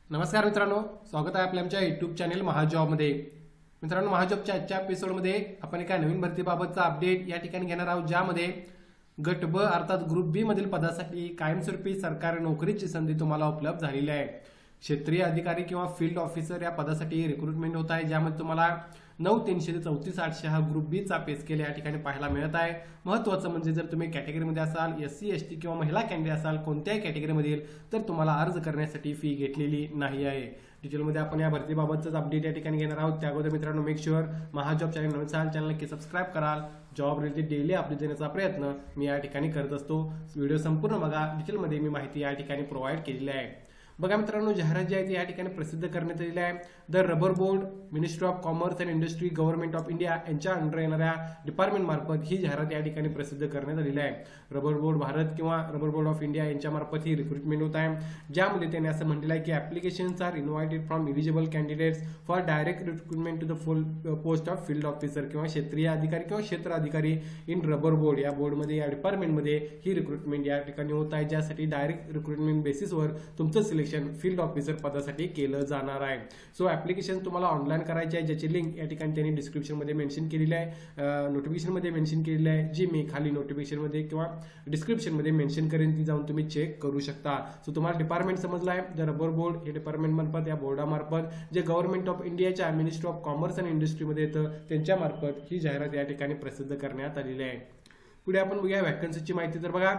नमस्कार मित्रांनो, स्वागत आहे आपल्या आमच्या युट्यूब चॅनल महाजॉबमध्ये। मित्रांनो, महाजॉबच्या आजच्या एपिसोडमध्ये आपण एका नवीन भरतीबाबतचा अपडेट या ठिकाणी घेणार आहोत, ज्यामध्ये गट ब अर्थात ग्रुप बी मधील पदासाठी कायमस्वरूपी सरकारी नोकरीची संधी तुम्हाला उपलब्ध झालेली आहे। क्षेत्रीय अधिकारी किंवा फील्ड ऑफिसर या पदासाठी रिक्रुटमेंट होत आहे, ज्यामध्ये तुम्हाला 9,300 ते 34,800 हा ग्रुप बी चा पे स्केल या ठिकाणी पाहायला मिळत आहे। महत्त्वाचं म्हणजे जर तुम्ही कॅटेगरीमध्ये असाल, एससी एसटी किंवा महिला कॅन्डिडेट असाल, कोणत्याही कॅटेगरीमधील, तर तुम्हाला अर्ज करण्यासाठी फी घेतलेली नाही आहे। डिटेलमध्ये आपण या भरतीबाबतच अपडेट या ठिकाणी घेणार आहोत। त्या अगोदर मित्रांनो, मेक शुअर महाजॉब चॅनल नवीन असाल, चॅनल नक्की सबस्क्राईब कराल। जॉब रिलेटेड डेली अपडेट देण्याचा प्रयत्न मी या ठिकाणी करत असतो। व्हिडिओ संपूर्ण बघा, डिटेलमध्ये मी माहिती या ठिकाणी प्रोव्हाइड केलेली आहे। बघा मित्रांनो, जाहिरात जी आहे ती या ठिकाणी प्रसिद्ध करण्यात आलेली आहे। The rubber board, ministry of commerce and industry, government of India यांच्या अंडर येणाऱ्या डिपार्टमेंट मार्फत ही जाहिरात या ठिकाणी प्रसिद्ध करण्यात आलेली आहे। रबर बोर्ड भारत किंवा रबर बोर्ड ऑफ इंडिया यांच्या मार्फत ही रिक्रुटमेंट होत आहे, ज्यामध्ये त्यांनी असं म्हटलेलं आहे की applications are invited from eligible candidates for direct recruitment to the full post of field officer किंवा क्षेत्रीय अधिकारी किंवा क्षेत्र अधिकारी इन रबर बोर्ड या बोर्डमध्ये या डिपार्टमेंटमध्ये ही रिक्रुटमेंट या ठिकाणी होत आहे, ज्यासाठी डायरेक्ट रिक्रुटमेंट बेसिसवर तुमचं सिलेक्शन फील्ड ऑफिसर पदासाठी केलं जाणार आहे। सो ऍप्लिकेशन तुम्हाला ऑनलाईन करायचे आहे, ज्याची लिंक या ठिकाणी त्यांनी डिस्क्रिप्शन मध्ये मेन्शन केलेली आहे, नोटिफिकेशन मध्ये मेन्शन केलेली आहे, जी मी खाली नोटिफिकेशन मध्ये किंवा डिस्क्रिप्शन मध्ये मेन्शन करेन, ती जाऊन तुम्ही चेक करू शकता। सो तुम्हाला डिपार्टमेंट समजला आहे, द रबर बोर्ड हे डिपार्टमेंट मार्फत या बोर्डामार्फत जे गव्हर्नमेंट ऑफ इंडियाच्या मिनिस्ट्री ऑफ कॉमर्स अँड इंडस्ट्रीमध्ये येतं, त्यांच्या मार्फत ही जाहिरात या ठिकाणी प्रसिद्ध करण्यात आलेली आहे। पुढे आपण बघूया वॅकन्सीची माहिती। तर बघा,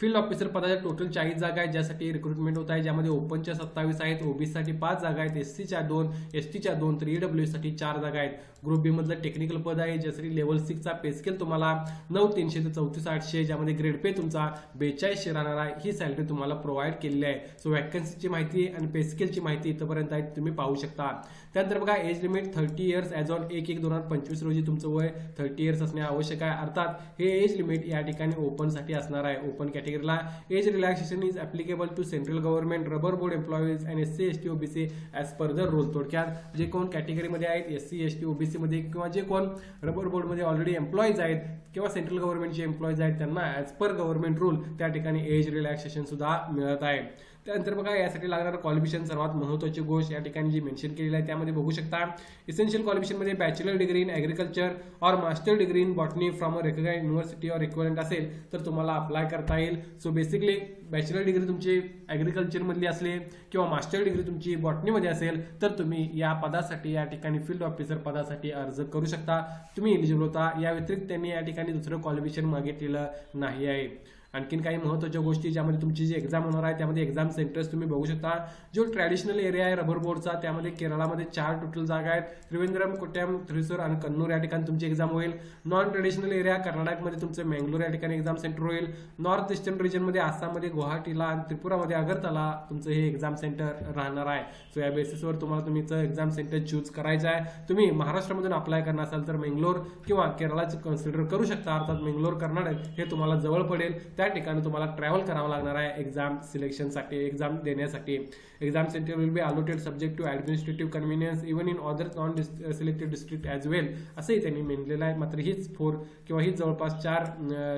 फील्ड ऑफिसर पदाच्या टोटल 40 जागा आहेत, ज्यासाठी रिक्रुटमेंट होत आहे, ज्यामध्ये ओपनच्या 27 आहेत, ओबीसी साठी 5 जागा आहेत, एससीच्या 2, एसटीच्या 2, तर ईडब्ल्यूएस साठी 4 जागा आहेत। ग्रुप बी मधलं टेक्निकल पद आहे, ज्यासाठी लेवल 6 चा पे स्केल तुम्हाला 9,300 ते 34,800, ज्यामध्ये ग्रेड पे तुमचा 4200 राहणार आहे। ही सॅलरी तुम्हाला प्रोव्हाइड केलेली आहे। सो वॅकन्सीची माहिती आणि पे स्केलची माहिती इथपर्यंत आहे, तुम्ही पाहू शकता। त्यानंतर बघा, age limit 30 years as on 1/1/2025 रोजी तुमचं वय 30 इयर्स असणे आवश्यक आहे। अर्थात हे एज लिमिट या ठिकाणी ओपन साठी असणार आहे। ओपन कॅटेगरीला age relaxation is applicable to central government, rubber board employees and SC ST OBC as per the rule. थोडक्यात जे कोण कॅटेगरीमध्ये आहेत, एससी एसटी ओबीसी मध्ये किंवा जे कोण रबर बोर्डमध्ये ऑलरेडी एम्प्लॉईज आहेत किंवा सेंट्रल गव्हर्नमेंटचे एम्प्लॉईज आहेत, त्यांना ॲज पर गव्हर्नमेंट रूल त्या ठिकाणी एज रिलॅक्सेशन सुद्धा मिळत आहे। त्यानंतर बघा, यासाठी लागणारं क्वालिफिकेशन सर्वात महत्त्वाची गोष्ट या ठिकाणी जी मेन्शन केलेली आहे त्यामध्ये बघू शकता। इसेन्शियल क्वालिफिकेशनमध्ये बॅचलर डिग्री इन ॲग्रिकल्चर और master degree in botany from a recognised university और इक्विव्हॅलेंट असेल तर तुम्हाला अप्लाय करता येईल। सो बेसिकली बॅचलर डिग्री तुमची ॲग्रिकल्चर मधली असली किंवा मास्टर डिग्री तुमची बॉटनीमध्ये असेल तर तुम्ही या पदासाठी या ठिकाणी फील्ड ऑफिसर पदासाठी अर्ज करू शकता, तुम्ही एलिजिबल होता। या व्यतिरिक्त त्यांनी या ठिकाणी दुसरं क्वालिफिकेशन मागितलेलं नाही आहे। आणखीन काही महत्त्वाच्या गोष्टी, ज्यामध्ये तुमची जी एक्झाम होणार आहे त्यामध्ये एक्झाम सेंटर्स तुम्ही बघू शकता। जो ट्रॅडिशनल एरिया आहे रबर बोर्डचा, त्यामध्ये केरळामध्ये 4 टोटल जागा आहेत, त्रिवेंद्रम, कोट्टयम, थ्रिसूर आणि कन्नूर या ठिकाणी तुमची एक्झाम होईल। नॉन ट्रॅडिशनल एरिया कर्नाटकमध्ये तुमचं मँगलोर या ठिकाणी एक्झाम सेंटर होईल। नॉर्थ ईस्टर्न रिजनमध्ये आसाममध्ये गुवाहाटीला आणि त्रिपुरामध्ये अगरतला तुमचं हे एक्झाम सेंटर राहणार आहे। सो या बेसिसवर तुम्हाला तुमचं एक्झाम सेंटर चूज करायचं आहे। तुम्ही महाराष्ट्रामधून अप्लाय करणार असाल तर मंगलोर किंवा केरळाचं कन्सिडर करू शकता, अर्थात मंगलोर कर्नाटक हे तुम्हाला जवळ पडेल, त्या ठिकाणी तुम्हाला ट्रॅव्हल करावं लागणार आहे एक्झाम सिलेक्शनसाठी, एक्झाम देण्यासाठी। Exam centre will be allotted subject to administrative convenience even in other non selected district as well, असंही त्यांनी म्हटलेलं आहे। मात्र हीच 4 किंवा हीच जवळपास 4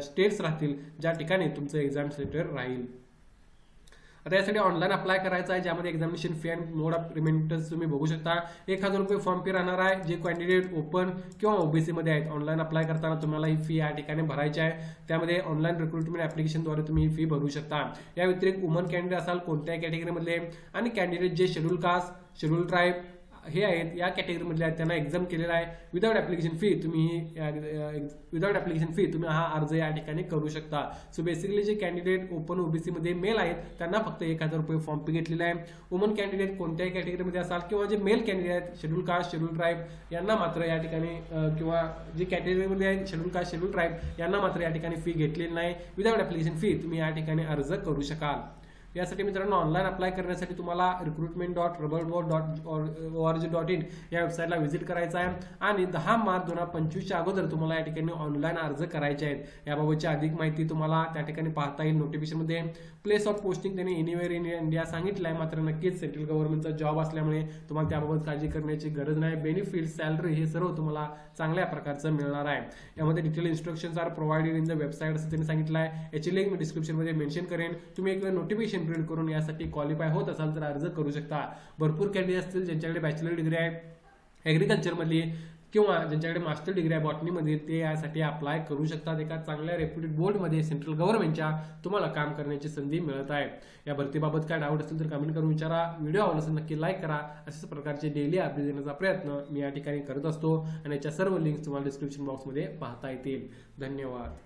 स्टेट्स राहतील ज्या ठिकाणी तुमचं एक्झाम सेंटर राहील। आता यासाठी ऑनलाईन अप्लाय करायचं आहे, ज्यामध्ये examination fee and mode of payment तुम्ही बघू शकता। 1,000 रुपये फॉर्म फी राहणार आहे। जे कॅन्डिडेट ओपन किंवा ओबीसी मध्ये आहेत, ऑनलाईन अप्लाय करताना तुम्हाला ही फी या ठिकाणी भरायची आहे। त्यामध्ये ऑनलाईन रिक्रुटमेंट ऍप्लिकेशनद्वारे तुम्ही ही फी भरू शकता। या व्यतिरिक्त वुमन कॅन्डिडेट असाल कोणत्याही कॅटेगरीमधले आणि कॅन्डिडेट जे शेड्यूल कास्ट, शेड्यूल ट्राईब हे आहेत या कॅटेगरीमधले आहेत, त्यांना एक्झाम केलेला आहे। विदाउट ऍप्लिकेशन फी तुम्ही हा अर्ज या ठिकाणी करू शकता। सो बेसिकली जे कॅन्डिडेट ओपन ओबीसी मध्ये मेल आहेत त्यांना फक्त 1,000 रुपये फॉर्म फी घेतलेला आहे। वुमन कॅन्डिडेट कोणत्याही कॅटेगरीमध्ये असाल किंवा जे मेल कॅन्डिडेट आहेत शेड्यूल कास्ट, शेड्यूल ट्राईब यांना मात्र या ठिकाणी किंवा जे कॅटेगरीमध्ये आहेत शेड्यूल कास्ट, शेड्यूल ट्राईब यांना मात्र या ठिकाणी फी घेतलेली नाही। विदाउट ऍप्लिकेशन फी तुम्ही या ठिकाणी अर्ज करू शकाल। यासाठी मित्रांनो, ऑनलाईन अप्लाय करण्यासाठी तुम्हाला recruitment.rubberboard.org.in या वेबसाईटला व्हिजिट करायचं आहे आणि 10 मार्च 2025 अगोदर तुम्हाला या ठिकाणी ऑनलाईन अर्ज करायचे आहेत। याबाबतची अधिक माहिती तुम्हाला त्या ठिकाणी पाहता येईल नोटिफिकेशनमध्ये। प्लेस ऑफ पोस्टिंग त्यांनी एनिवेअर इन इंडिया सांगितलं आहे, मात्र नक्कीच सेंट्रल गव्हर्नमेंटचा जॉब असल्यामुळे तुम्हाला त्याबाबत काळजी करण्याची गरज नाही। बेनिफिट, सॅलरी हे सर्व तुम्हाला चांगल्या प्रकारचं मिळणार आहे। यामध्ये detail instructions are provided in the website असं त्यांनी सांगितलं आहे। याची लिंक मी डिस्क्रिप्शनमध्ये मेन्शन करेन, तुम्ही एक नोटिफिकेशन कम्प्लीट करून यासाठी क्वालिफाय होत असाल तर अर्ज करू शकता. भरपूर कॅन्डिडेट असतील ज्यांच्याकडे बॅचलर डिग्री आहे ॲग्रिकल्चरमधली किंवा ज्यांच्याकडे मास्टर डिग्री आहे बॉटनीमध्ये, ते यासाठी अप्लाय करू शकतात. एका चांगल्या रेप्युटेड बोर्डमध्ये सेंट्रल गव्हर्नमेंटच्या तुम्हाला काम करण्याची संधी मिळत आहे. या भरतीबाबत काय डाऊट असेल तर कमेंट करून विचारा. व्हिडिओ आवडला असेल नक्की लाईक करा. अशाच प्रकारचे डेली अपडेट देण्याचा प्रयत्न मी या ठिकाणी करत असतो आणि याच्या सर्व लिंक्स तुम्हाला डिस्क्रिप्शन बॉक्समध्ये पाहता येतील. धन्यवाद.